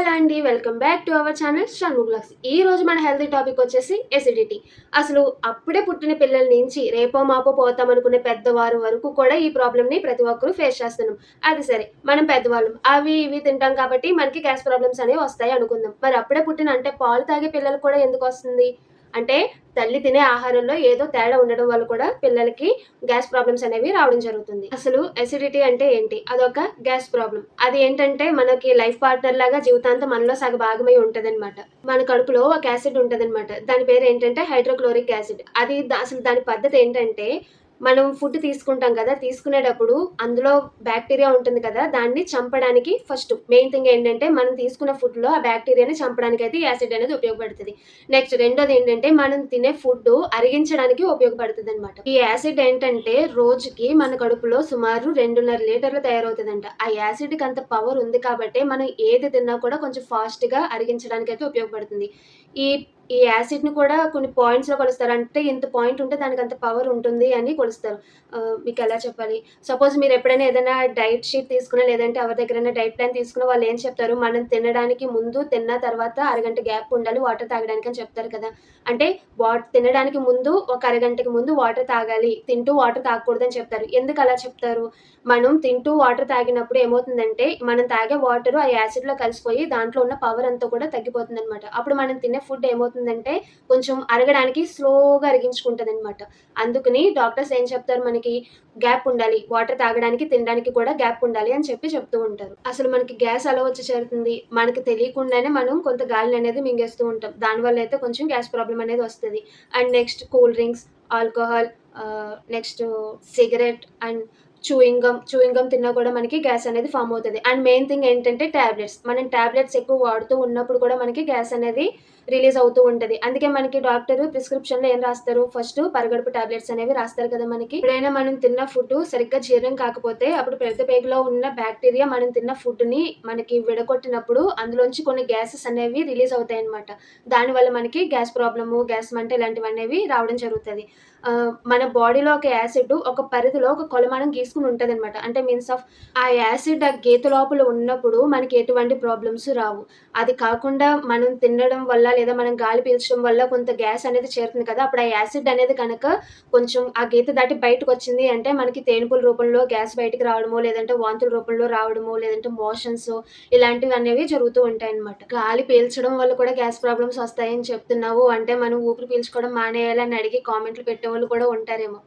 Hello అండి, welcome back to our channel Shanmukh vlogs. ఈ రోజు మన హెల్తీ టాపిక్ వచ్చేసి ఎసిడిటీ. అసలు అప్పుడే పుట్టిన పిల్లల నుంచి రేపో మాపో పోతామనుకునే పెద్దవారు వరకు కూడా ఈ ప్రాబ్లమ్ని ప్రతి ఒక్కరూ ఫేస్ చేస్తున్నాం. అది సరే, మనం పెద్దవాళ్ళం అవి ఇవి తింటాం కాబట్టి మనకి గ్యాస్ ప్రాబ్లమ్స్ అనేవి వస్తాయి అనుకుందాం. మరి అప్పుడే పుట్టిన అంటే పాలు తాగే పిల్లలకు కూడా ఎందుకు వస్తుంది అంటే, తల్లి తినే ఆహారంలో ఏదో తేడా ఉండడం వల్ల కూడా పిల్లలకి గ్యాస్ ప్రాబ్లమ్స్ అనేవి రావడం జరుగుతుంది. అసలు ఎసిడిటీ అంటే ఏంటి? అదొక గ్యాస్ ప్రాబ్లం. అది ఏంటంటే మనకి లైఫ్ పార్ట్నర్ లాగా జీవితాంతం మనలో సగ భాగమై ఉంటదనమాట. మన కడుపులో ఒక యాసిడ్ ఉంటదనమాట. దాని పేరు ఏంటంటే హైడ్రోక్లోరిక్ యాసిడ్. అది అసలు దాని పద్ధతి ఏంటంటే, మనం ఫుడ్ తీసుకుంటాం కదా, తీసుకునేటప్పుడు అందులో బ్యాక్టీరియా ఉంటుంది కదా, దాన్ని చంపడానికి ఫస్ట్ మెయిన్ థింగ్ ఏంటంటే, మనం తీసుకున్న ఫుడ్‌లో ఆ బ్యాక్టీరియాని చంపడానికైతే ఈ యాసిడ్ అనేది ఉపయోగపడుతది. నెక్స్ట్ రెండోది ఏంటంటే, మనం తినే ఫుడ్డు అరిగించడానికి ఉపయోగపడుతదనమాట. ఈ యాసిడ్ ఏంటంటే, రోజుకి మన కడుపులో సుమారు 2.5 లీటర్లు తయారవుతదంట. ఆ యాసిడ్‌కి అంత పవర్ ఉంది కాబట్టే మనం ఏది తిన్నా కూడా కొంచెం ఫాస్ట్‌గా అరిగించడానికైతే ఉపయోగపడుతుంది. ఈ ఈ యాసిడ్‌ని కూడా కొన్ని పాయింట్స్‌లో కొలుస్తారు. అంటే ఇంత పాయింట్ ఉంటే దానికంత పవర్ ఉంటుంది అని కొలుస్తారు. మీకెలా చెప్పాలి? సపోజ్ మీరెప్పుడైనా ఏదైనా డైట్ షీట్ తీసుకున్నా, లేదంటే ఎవరి దగ్గరైనా డైట్ ప్లాన్ తీసుకున్నా వాళ్ళేం చెప్తారు, మనం తినడానికి ముందు, తిన్న తర్వాత అరగంట గ్యాప్ ఉండాలి వాటర్ తాగడానికి అని చెప్తారు కదా! అంటే తినడానికి ముందు ఒక అరగంటకి ముందు వాటర్ తాగాలి. తింటూ వాటర్ తాగకూడదని చెప్తారు. ఎందుకలా చెప్తారు? మనం తింటూ వాటర్ తాగినప్పుడు ఏమవుతుందంటే, మనం తాగే వాటరు ఆ యాసిడ్‌లో కలిసిపోయి దాంట్లో ఉన్న పవర్ అంతా కూడా తగ్గిపోతుందనమాట. అప్పుడు మనం తినే ఫుడ్ ఏమవుతుందంటే, కొంచెం అరగడానికి స్లోగా అరిగించుకుంటదనమాట. అందుకని డాక్టర్స్ ఏం చెప్తారు మనకి, గ్యాప్ ఉండాలి. వాటర్ తాగడానికి, తినడానికి కూడా గ్యాప్ ఉండాలి అని చెప్తూ ఉంటారు. అసలు మనకి గ్యాస్ ఎలా వచ్చి చేరుతుంది? మనకి తెలియకుండానే మనం కొంత గాలిననేది మింగేస్తూ ఉంటాం. దానివల్ల అయితే కొంచెం గ్యాస్ ప్రాబ్లమ్ అనేది వస్తది. And next cool drinks, alcohol, next cigarette and chewing gum తిన్నా కూడా మనకి గ్యాస్ అనేది ఫార్మ్ అవుతది. అండ్ మెయిన్ థింగ్ ఏంటంటే టాబ్లెట్స్. మనం టాబ్లెట్స్ ఎక్కువ వాడుతూ ఉన్నప్పుడు కూడా మనకి గ్యాస్ అనేది రిలీజ్ అవుతూ ఉంటది. అందుకే మనకి డాక్టరు ప్రిస్క్రిప్షన్‌లో ఏం రాస్తారు? ఫస్ట్ పరగడుపు టాబ్లెట్స్ అనేవి రాస్తారు కదా మనకి. ఎప్పుడైనా మనం తిన్న ఫుడ్డు సరిగ్గా జీర్ణం కాకపోతే అప్పుడు పెద్ద పేగులో ఉన్న బ్యాక్టీరియా మనం తిన్న ఫుడ్‌ని మనకి విడగొట్టినప్పుడు అందులోంచి కొన్ని గ్యాసెస్ అనేవి రిలీజ్ అవుతాయన్నమాట. దానివల్ల మనకి గ్యాస్ ప్రాబ్లము, గ్యాస్ మంట ఇలాంటివనేవి రావడం జరుగుతది. మన బాడీలో ఒక యాసిడ్ ఒక పరిధిలో ఒక కొలమానం గీసుకొని ఉంటదనమాట. అంటే మీన్స్ ఆఫ్ ఆ యాసిడ్ ఆ గీత లోపల ఉన్నప్పుడు మనకి ఎటువంటి ప్రాబ్లమ్స్ రావు. అది కాకుండా మనం తినడం వల్ల లేదా మనం గాలి పీల్చడం వల్ల కొంత గ్యాస్ అనేది చేరుతుంది కదా, అప్పుడు ఆ యాసిడ్ అనేది కనుక కొంచెం ఆ గీత దాటి బయటకొచ్చింది అంటే మనకి తేనుపుల రూపంలో గ్యాస్ బయటికి రావడమో, లేదంటే వాంతుల రూపంలో రావడమో, లేదంటే మోషన్స్ ఇలాంటివనేవి జరుగుతూ ఉంటాయన్నమాట. గాలి పీల్చడం వల్ల కూడా గ్యాస్ ప్రాబ్లమ్స్ వస్తాయని చెప్తున్నావు అంటే, మనం ఊపిరి పీల్చుకోవడం మానేయాలని అడిగి కామెంట్లు పెట్టేవాళ్ళు కూడా ఉంటారేమో.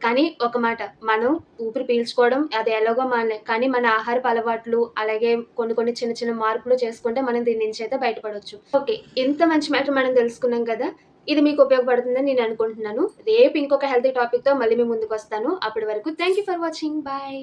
కానీ ఒక మాట, మనం ఊపిరి పీల్చుకోవడం అది ఎలాగో మానలేం. కానీ మన ఆహారపు అలవాట్లు, అలాగే కొన్ని కొన్ని చిన్న చిన్న మార్పులు చేసుకుంటే మనం దీని నుంచయితే బయటపడొచ్చు. ఓకే. ఇంత మంచి మ్యాటర్ మనం తెలుసుకున్నాం కదా! ఇది మీకు ఉపయోగపడుతుందని నేను అనుకుంటున్నాను. రేపు ఇంకొక హెల్తీ టాపిక్‌తో మళ్ళీ మీ ముందుకొస్తాను. అప్పటి వరకు thank you for watching. Bye.